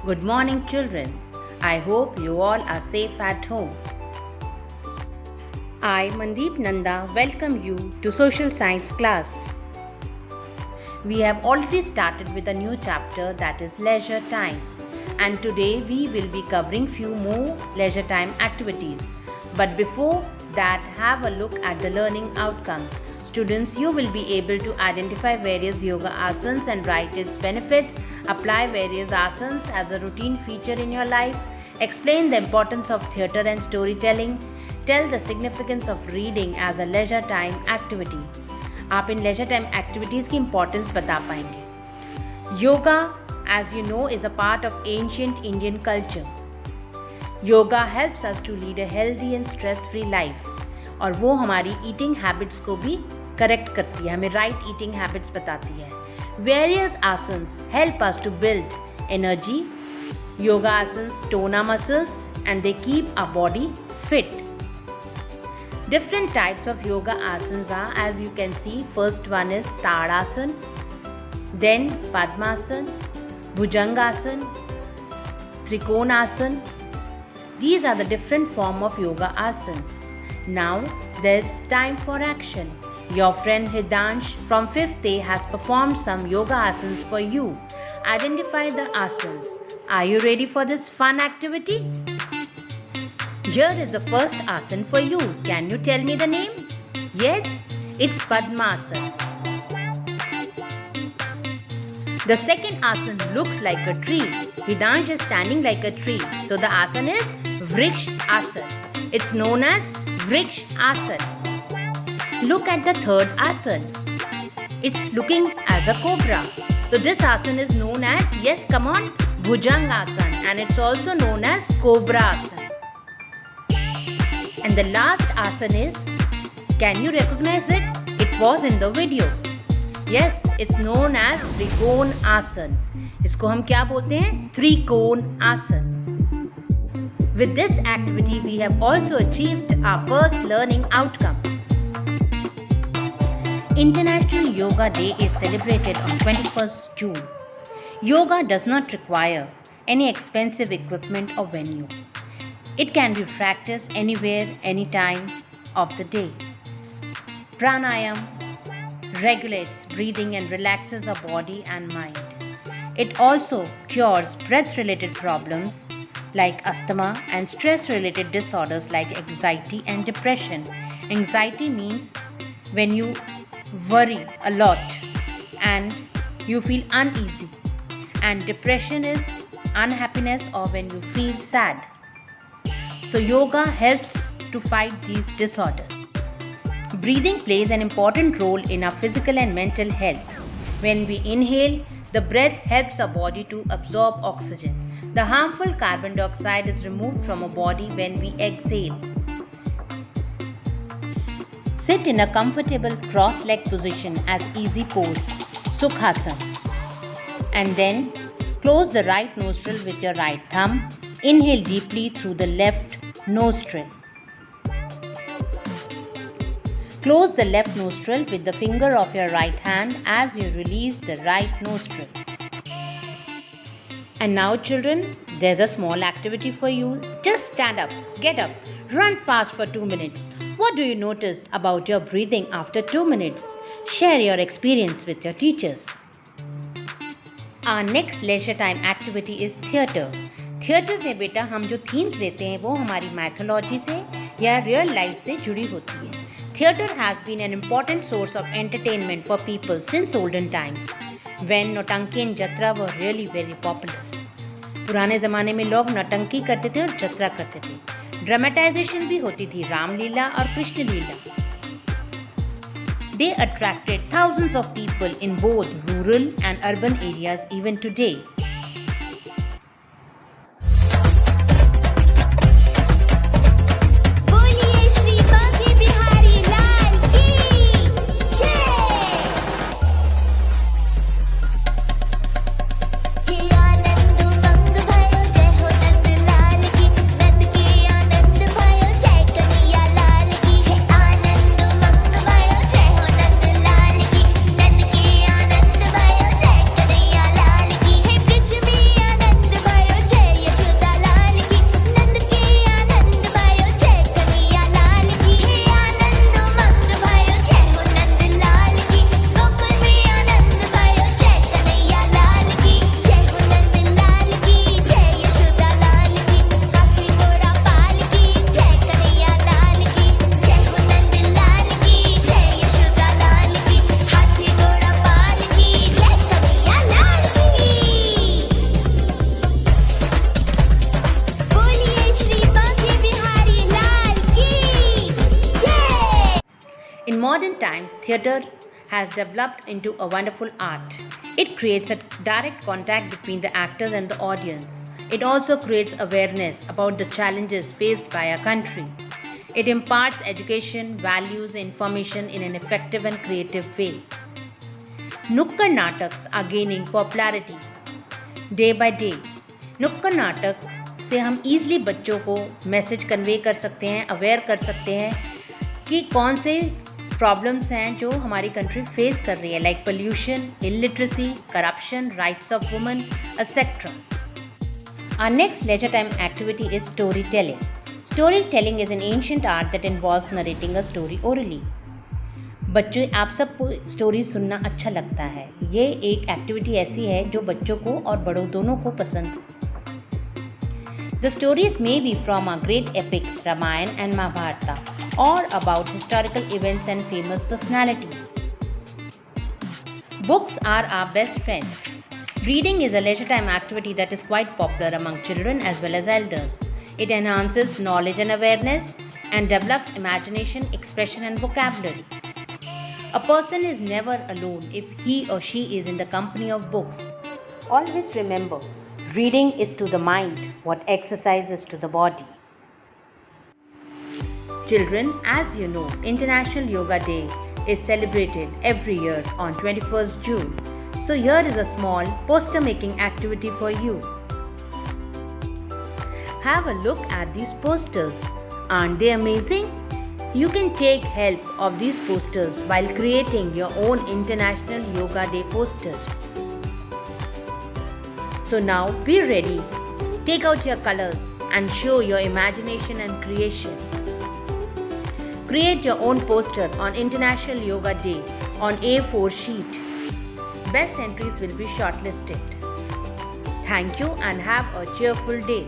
Good morning, children. I hope you all are safe at home. I, Mandeep Nanda, welcome you to Social Science class. We have already started with a new chapter, that is leisure time. And today we will be covering few more leisure time activities. But before that, have a look at the learning outcomes. Students, you will be able to identify various yoga asanas and write its benefits, apply various asanas as a routine feature in your life, explain the importance of theatre and storytelling, tell the significance of reading as a leisure time activity. आप इन leisure time activities की importance बता पाएंगे. Yoga, as you know, is a part of ancient Indian culture. Yoga helps us to lead a healthy and stress-free life. और वो हमारी eating habits को भी correct करती है, हमें right eating habits बताती है. Various asanas help us to build energy. Yoga asanas tone our muscles and they keep our body fit. Different types of yoga asanas are, as you can see, first one is Tadasana, then Padmasana, Bhujangasana, Trikonasana. These are the different form of yoga asanas. Now there's time for action. Your friend Hridansh from 5th A has performed some yoga asanas for you. Identify the asanas. Are you ready for this fun activity? Here is the first asana for you. Can you tell me the name? Yes, it's Padmasana. The second asana looks like a tree. Hridansh is standing like a tree. So the asana is Vriksha asana. It's known as Vriksha asana. Look at the third asana. It's looking as a cobra. So this asana is known as, yes, come on, Bhujangasana, and it's also known as Cobra asana. And the last asana is, can you recognize it? It was in the video. Yes, it's known as Trikona asana. इसको हम क्या बोलते हैं? Trikona asana. With this activity, we have also achieved our first learning outcome. International Yoga Day is celebrated on 21st June. Yoga does not require any expensive equipment or venue. It can be practiced anywhere, anytime of the day. Pranayam regulates breathing and relaxes our body and mind. It also cures breath-related problems like asthma and stress-related disorders like anxiety and depression. Anxiety means when you worry a lot and you feel uneasy, and depression is unhappiness or when you feel sad. So yoga helps to fight these disorders. Breathing plays an important role in our physical and mental health. When we inhale, the breath helps our body to absorb oxygen. The harmful carbon dioxide is removed from our body when we exhale. Sit in a comfortable cross-leg position as easy pose, Sukhasana. And then close the right nostril with your right thumb. Inhale deeply through the left nostril. Close the left nostril with the finger of your right hand as you release the right nostril. And now children, there's a small activity for you. Just stand up, get up, run fast for 2 minutes. What do you notice about your breathing after 2 minutes? Share your experience with your teachers. Our next leisure time activity is theatre. Theatre में बेटा हम जो themes देते हैं वो हमारी mythology से या रियल लाइफ से जुड़ी होती है. Theatre has been an important source of entertainment for people since olden times, when Nautanki and Jatra were really very popular. पुराने ज़माने में लोग नौटंकी करते थे और जत्रा करते थे. ड्रामेटाइजेशन भी होती थी, रामलीला और कृष्ण लीला. They attracted thousands of people in both rural and urban areas even today. Hey theatre has developed into a wonderful art. It creates a direct contact between the actors and the audience. It also creates awareness about the challenges faced by our country. It imparts education, values, and information in an effective and creative way. Nukkad Nataks are gaining popularity day by day. नुक्कड़ नाटक से हम easily बच्चों को message convey कर सकते हैं, aware कर सकते हैं कि कौन से प्रॉब्लम्स हैं जो हमारी कंट्री फेस कर रही है, like pollution, illiteracy, corruption, rights of women, etcetera. Our next leisure time activity is storytelling. Storytelling is an ancient art that involves narrating a story orally. बच्चों, आप सबको स्टोरी सुनना अच्छा लगता है. ये एक एक्टिविटी ऐसी है जो बच्चों को और बड़ों दोनों को पसंद है. The stories may be from our great epics Ramayana and Mahabharata or about historical events and famous personalities. Books are our best friends. Reading is a leisure time activity that is quite popular among children as well as elders. It enhances knowledge and awareness and develops imagination, expression and vocabulary. A person is never alone if he or she is in the company of books. Always remember, reading is to the mind what exercise is to the body. Children, as you know, International Yoga Day is celebrated every year on 21st June. So here is a small poster making activity for you. Have a look at these posters. Aren't they amazing? You can take help of these posters while creating your own International Yoga Day poster. So now be ready. Take out your colors and show your imagination and creation. Create your own poster on International Yoga Day on A4 sheet. Best entries will be shortlisted. Thank you and have a cheerful day.